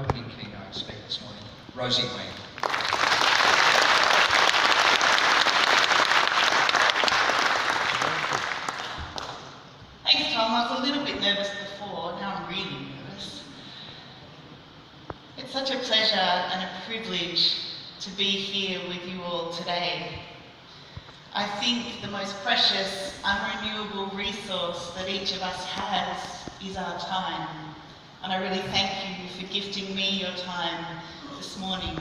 opening keynote speaker this morning, Rosie Wheen. Thanks, Tom. I was a little bit nervous before, now I'm really nervous. It's such a pleasure and a privilege to be here with you all today. I think the most precious, unrenewable resource that each of us has is our time. And I really thank you for gifting me your time this morning.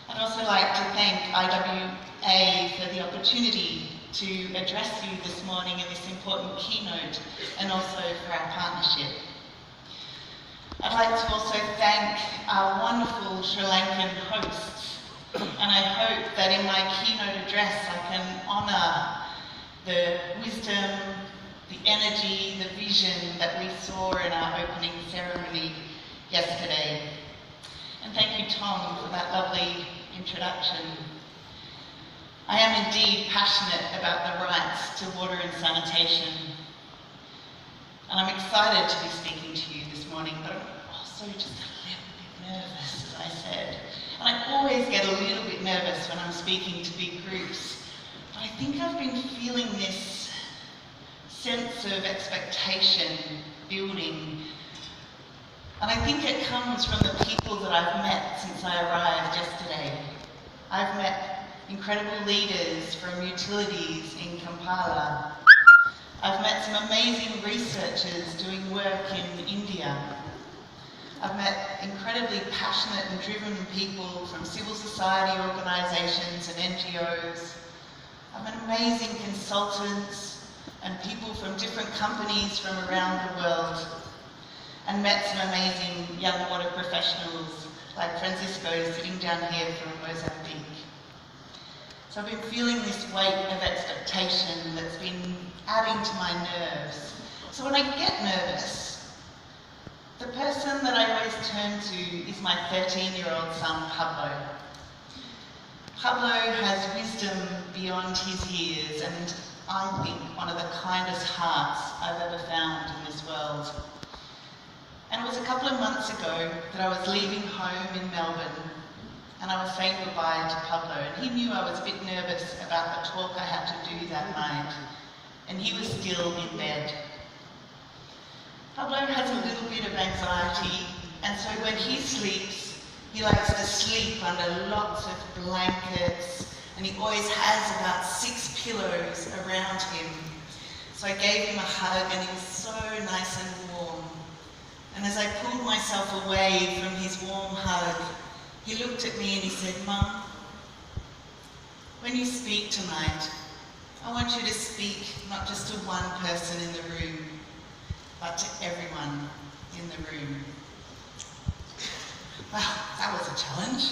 I'd also like to thank IWA for the opportunity to address you this morning in this important keynote, and also for our partnership. I'd like to also thank our wonderful Sri Lankan hosts, and I hope that in my keynote address I can honour the wisdom, the energy, the vision that we saw in our opening ceremony yesterday. And thank you, Tom, for that lovely introduction. I am indeed passionate about the rights to water and sanitation. And I'm excited to be speaking to you this morning, but I'm also just a little bit nervous, as I said. And I always get a little bit nervous when I'm speaking to big groups. But I think I've been feeling this sense of expectation building. And I think it comes from the people that I've met since I arrived yesterday. I've met incredible leaders from utilities in Kampala. I've met some amazing researchers doing work in India. I've met incredibly passionate and driven people from civil society organisations and NGOs. I've met amazing consultants and people from different companies from around the world, and met some amazing young water professionals like Francisco sitting down here from Mozambique. So I've been feeling this weight of expectation that's been adding to my nerves. So when I get nervous, the person that I always turn to is my 13-year-old son, Pablo. Pablo has wisdom beyond his years, and I think one of the kindest hearts I've ever found in this world. And it was a couple of months ago that I was leaving home in Melbourne, and I was saying goodbye to Pablo, and he knew I was a bit nervous about the talk I had to do that night, and he was still in bed. Pablo has a little bit of anxiety, and so when he sleeps, he likes to sleep under lots of blankets, and he always has about 6 pillows around him. So I gave him a hug, and he was so nice and warm. And as I pulled myself away from his warm hug, he looked at me and he said, "Mum, when you speak tonight, I want you to speak not just to one person in the room, but to everyone in the room." Well, that was a challenge.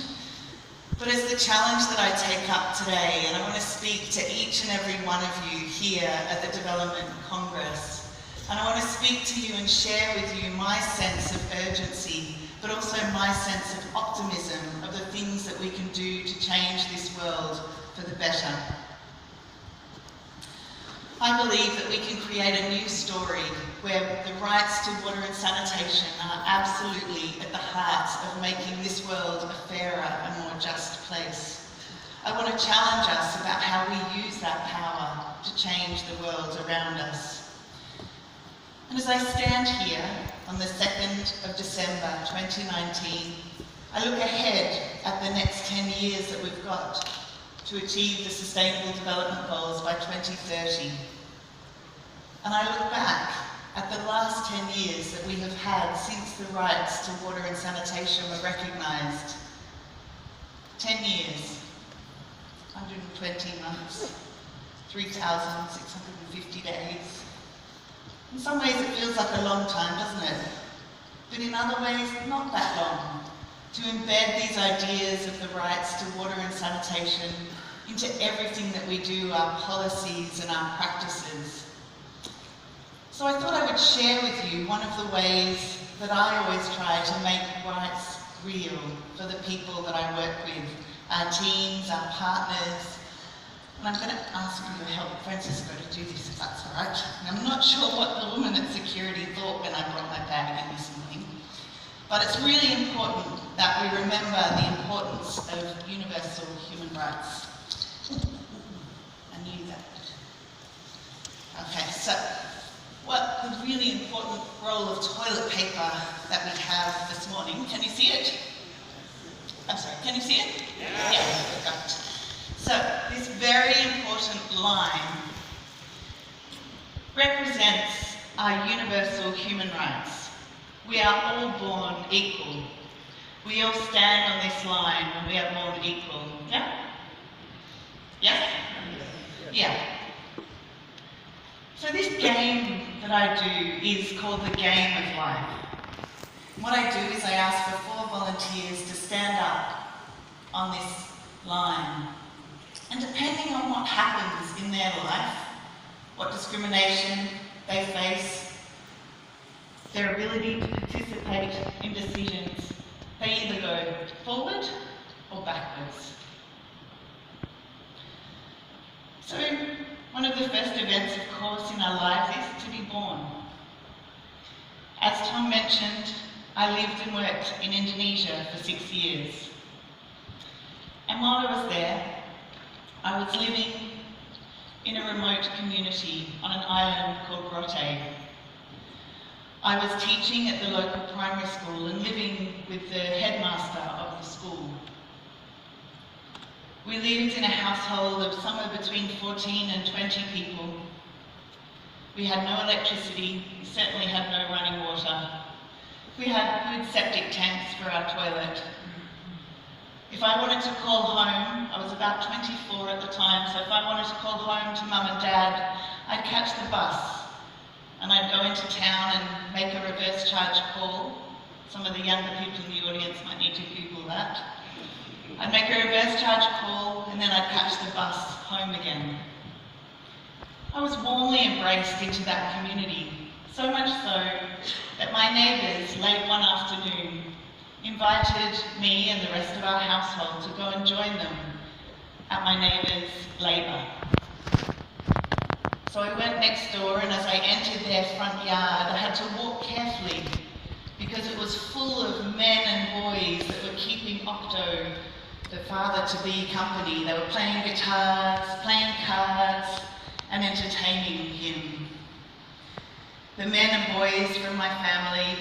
But it's the challenge that I take up today, and I want to speak to each and every one of you here at the Development Congress. And I want to speak to you and share with you my sense of urgency, but also my sense of optimism of the things that we can do to change this world for the better. I believe that we can create a new story where the rights to water and sanitation are absolutely at the heart of making this world a fairer and more just place. I want to challenge us about how we use that power to change the world around us. And as I stand here on the 2nd of December 2019, I look ahead at the next 10 years that we've got to achieve the Sustainable Development Goals by 2030. And I look back at the last 10 years that we have had since the rights to water and sanitation were recognised. 10 years, 120 months, 3,650 days. In some ways it feels like a long time, doesn't it? But in other ways, not that long. To embed these ideas of the rights to water and sanitation into everything that we do, our policies and our practices. So I thought I would share with you one of the ways that I always try to make rights real for the people that I work with, our teams, our partners. And I'm going to ask you to help Francisco to do this, if that's all right. And I'm not sure what the woman at security thought when I brought my bag in this morning. But it's really important that we remember the importance of universal human rights. I knew that. Okay, so what the really important roll of toilet paper that we have this morning, can you see it? I'm sorry, can you see it? Yeah, got it. So this very important line represents our universal human rights. We are all born equal. We all stand on this line when we are born equal. Yeah? Yeah? Yeah. So this game that I do is called the game of life. And what I do is I ask for 4 volunteers to stand up on this line. And depending on what happens in their life, what discrimination they face, their ability to participate in decisions, they either go forward or backwards. So one of the first events, of course, in our lives is to be born. As Tom mentioned, I lived and worked in Indonesia for 6 years. And while I was there, I was living in a remote community on an island called WaterAid. I was teaching at the local primary school and living with the headmaster of the school. We lived in a household of somewhere between 14 and 20 people. We had no electricity, we certainly had no running water. We had good septic tanks for our toilet. If I wanted to call home, I was about 24 at the time, so if I wanted to call home to mum and dad, I'd catch the bus and I'd go into town and make a reverse charge call. Some of the younger people in the audience might need to Google that. I'd make a reverse charge call and then I'd catch the bus home again. I was warmly embraced into that community, so much so that my neighbours late one afternoon invited me and the rest of our household to go and join them at my neighbour's labour. So I went next door, and as I entered their front yard, I had to walk carefully because it was full of men and boys that were keeping Octo, the father-to-be, company. They were playing guitars, playing cards, and entertaining him. The men and boys from my family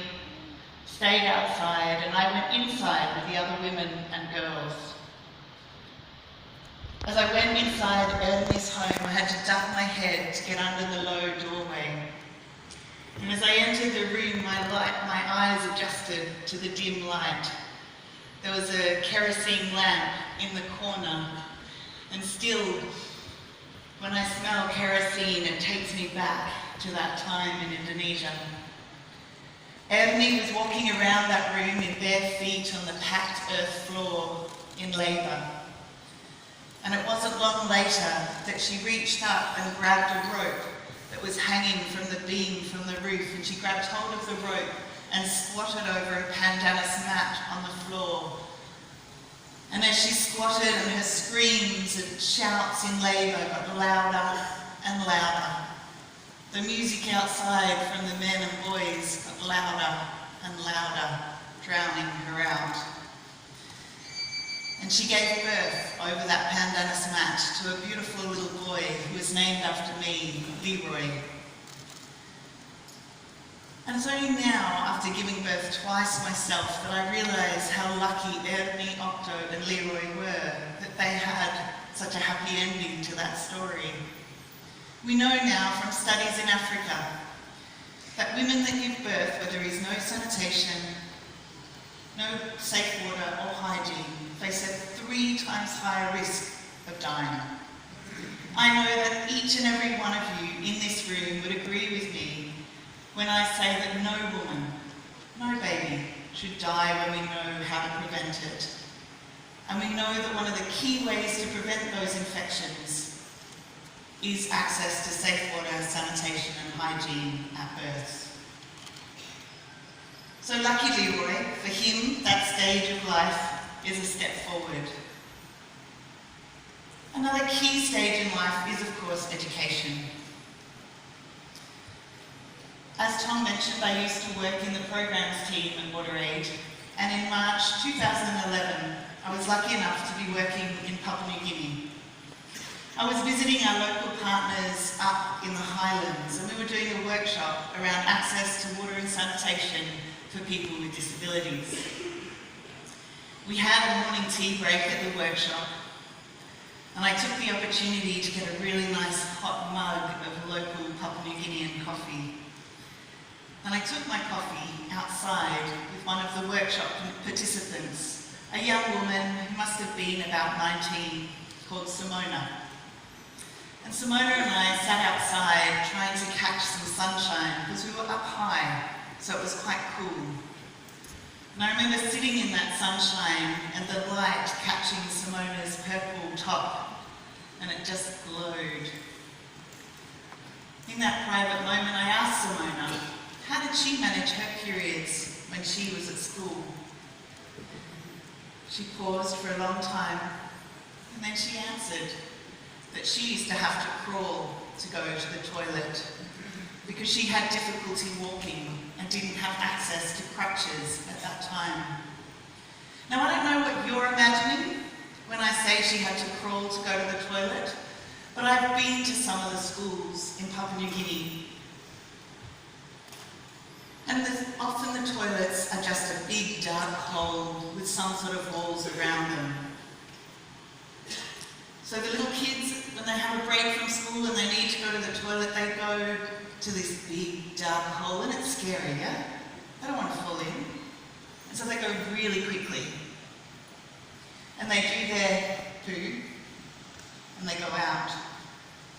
stayed outside, and I went inside with the other women and girls. As I went inside Ernie's home, I had to duck my head to get under the low doorway. And as I entered the room, my eyes adjusted to the dim light. There was a kerosene lamp in the corner, and still, when I smell kerosene, it takes me back to that time in Indonesia. Ernie was walking around that room in bare feet on the packed earth floor in labour. And it wasn't long later that she reached up and grabbed a rope that was hanging from the beam from the roof, and she grabbed hold of the rope and squatted over a pandanus mat on the floor. And as she squatted, and her screams and shouts in labour got louder and louder. The music outside from the men and boys got louder and louder, drowning her out. And she gave birth over that pandanus mat to a beautiful little boy who was named after me, Leroy. And it's only now, after giving birth twice myself, that I realise how lucky Ernie, Octo and Leroy were that they had such a happy ending to that story. We know now from studies in Africa that women that give birth where there is no sanitation, no safe water or hygiene, face a 3 times higher risk of dying. I know that each and every one of you in this room would agree with me when I say that no woman, no baby, should die when we know how to prevent it. And we know that one of the key ways to prevent those infections is access to safe water, sanitation and hygiene at birth. So lucky Leroy, for him, that stage of life is a step forward. Another key stage in life is, of course, education. As Tom mentioned, I used to work in the programs team at WaterAid, and in March 2011, I was lucky enough to be working in Papua New Guinea. I was visiting our local partners up in the highlands, and we were doing a workshop around access to water and sanitation for people with disabilities. We had a morning tea break at the workshop, and I took the opportunity to get a really nice hot mug of local Papua New Guinean coffee. And I took my coffee outside with one of the workshop participants, a young woman who must have been about 19, called Simona. And Simona and I sat outside trying to catch some sunshine because we were up high, so it was quite cool. And I remember sitting in that sunshine and the light catching Simona's purple top, and it just glowed. In that private moment, I asked Simona, how did she manage her periods when she was at school? She paused for a long time, and then she answered that she used to have to crawl to go to the toilet because she had difficulty walking and didn't have access to crutches at that time. Now, I don't know what you're imagining when I say she had to crawl to go to the toilet, but I've been to some of the schools in Papua New Guinea, and often the toilets are just a big dark hole with some sort of walls around them. So the little kids, when they have a break from school and they need to go to the toilet, they go to this big dark hole, and it's scary, yeah? They don't want to fall in. And so they go really quickly. And they do their poo, and they go out.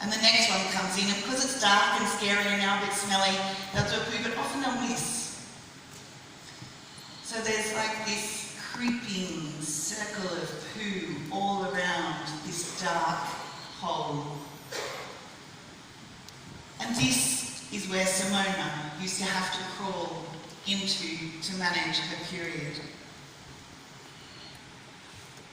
And the next one comes in, and because it's dark and scary and now a bit smelly, they'll do a poo, but often they'll miss. So there's like this creeping circle of poo all around this dark hole. And this is where Simona used to have to crawl into to manage her period.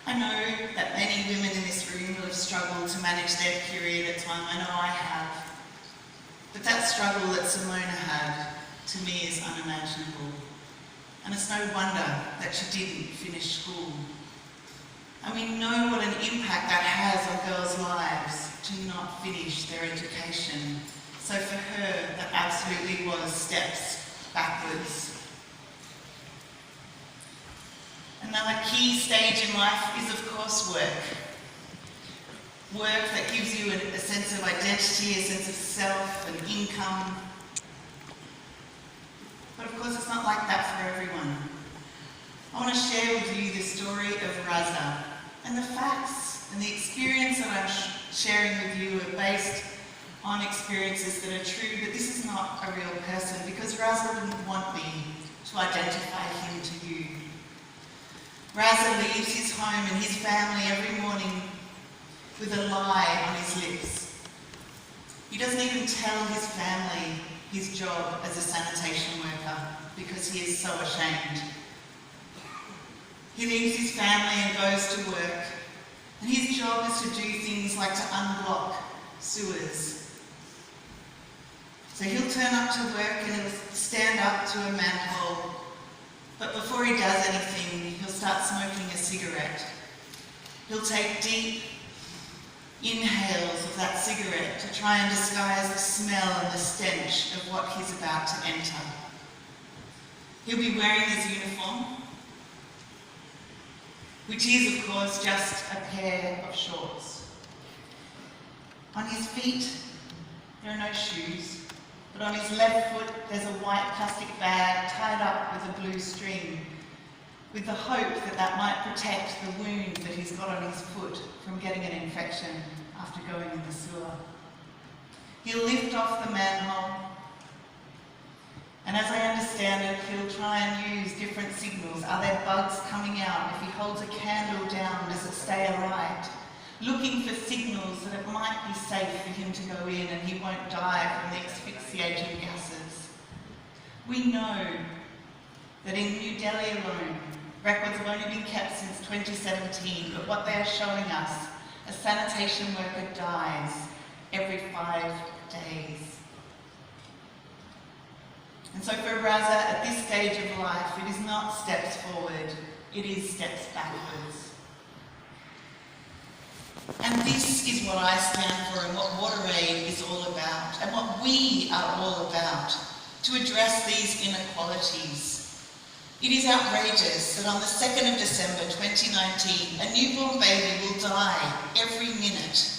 I know that many women in this room will have struggled to manage their period at times. I know I have. But that struggle that Simona had, to me, is unimaginable. And it's no wonder that she didn't finish school. And we know what an impact that has on girls' lives to not finish their education. So for her, that absolutely was steps backwards. Another key stage in life is, of course, work. Work that gives you a sense of identity, a sense of self and income. But of course, it's not like that for everyone. I want to share with you the story of Raza. And the facts and the experience that I'm sharing with you are based on experiences that are true, but this is not a real person because Raza wouldn't want me to identify him to you. Raza leaves his home and his family every morning with a lie on his lips. He doesn't even tell his family his job as a sanitation worker because he is so ashamed. He leaves his family and goes to work, and his job is to do things like to unblock sewers. So he'll turn up to work and he'll stand up to a manhole, but before he does anything, he'll start smoking a cigarette. He'll take deep inhales of that cigarette to try and disguise the smell and the stench of what he's about to enter. He'll be wearing his uniform, which is, of course, just a pair of shorts. On his feet, there are no shoes, but on his left foot, there's a white plastic bag tied up with a blue string, with the hope that that might protect the wound that he's got on his foot from getting an infection after going in the sewer. He'll lift off the manhole, and as I understand it, he'll try and use different signals. Are there bugs coming out? If he holds a candle down, does it stay alight? Looking for signals that it might be safe for him to go in and he won't die from the asphyxiating gases. We know that in New Delhi alone, records have only been kept since 2017, but what they are showing us, a sanitation worker dies every 5 days. And so for Raza, at this stage of life, it is not steps forward, it is steps backwards. And this is what I stand for and what WaterAid is all about, and what we are all about, to address these inequalities. It is outrageous that on the 2nd of December 2019, a newborn baby will die every minute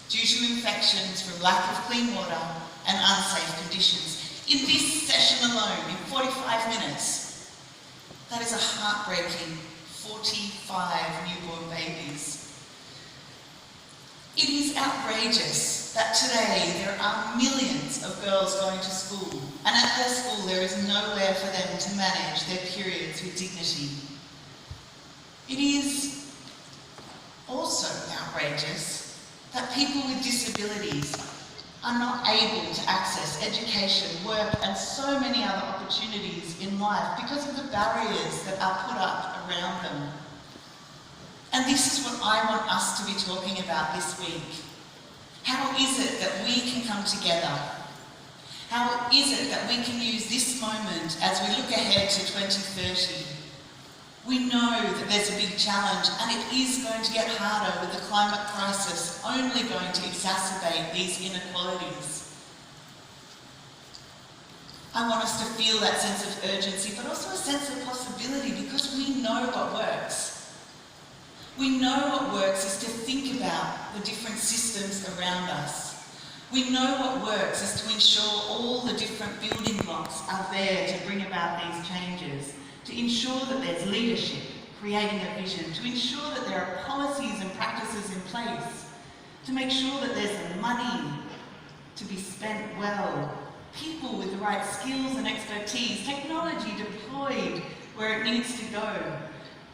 due to infections from lack of clean water and unsafe conditions. In this session alone, in 45 minutes, that is a heartbreaking 45 newborn babies. It is outrageous that today there are millions of girls going to school, and at their school there is nowhere for them to manage their periods with dignity. It is also outrageous that people with disabilities are not able to access education, work, and so many other opportunities in life because of the barriers that are put up around them. And this is what I want us to be talking about this week. How is it that we can come together? How is it that we can use this moment as we look ahead to 2030? We know that there's a big challenge, and it is going to get harder with the climate crisis only going to exacerbate these inequalities. I want us to feel that sense of urgency, but also a sense of possibility, because we know what works. We know what works is to think about the different systems around us. We know what works is to ensure all the different building blocks are there to bring about these changes, to ensure that there's leadership, creating a vision, to ensure that there are policies and practices in place, to make sure that there's the money to be spent well, people with the right skills and expertise, technology deployed where it needs to go.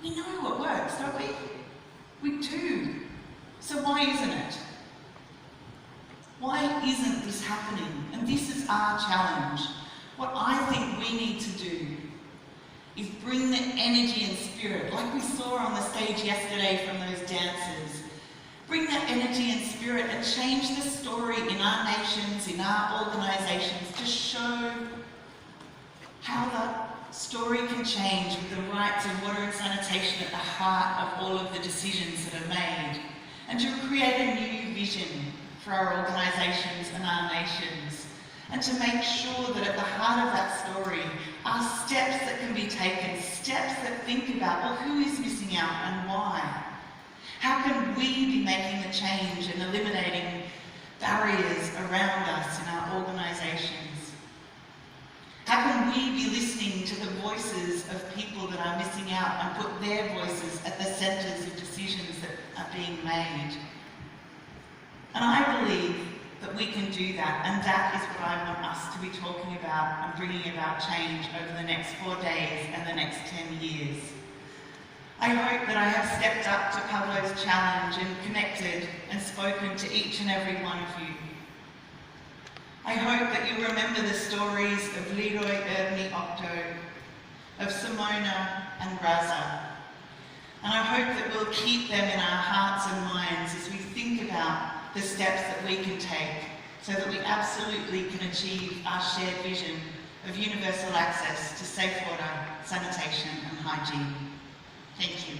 We know what works, don't we? We do. So why isn't it? Why isn't this happening? And this is our challenge. What I think we need to do is bring the energy and spirit, like we saw on the stage yesterday from those dancers. Bring that energy and spirit and change the story in our nations, in our organisations, to show how the story can change with the rights of water and sanitation at the heart of all of the decisions that are made, and to create a new vision for our organisations and our nations, and to make sure that at the heart of that story are steps that can be taken, steps that think about, well, who is missing out and why? How can we be making the change and eliminating barriers around us in our organisations? How can we be listening to the voices of people that are missing out and put their voices at the centres of decisions that are being made? And I believe that we can do that, and that is what I want us to be talking about and bringing about change over the next 4 days and the next 10 years. I hope that I have stepped up to Pablo's challenge and connected and spoken to each and every one of you. I hope that you remember the stories of Leroy Ernie Octo, of Simona and Raza. And I hope that we'll keep them in our hearts and minds as we think about the steps that we can take so that we absolutely can achieve our shared vision of universal access to safe water, sanitation and hygiene. Thank you.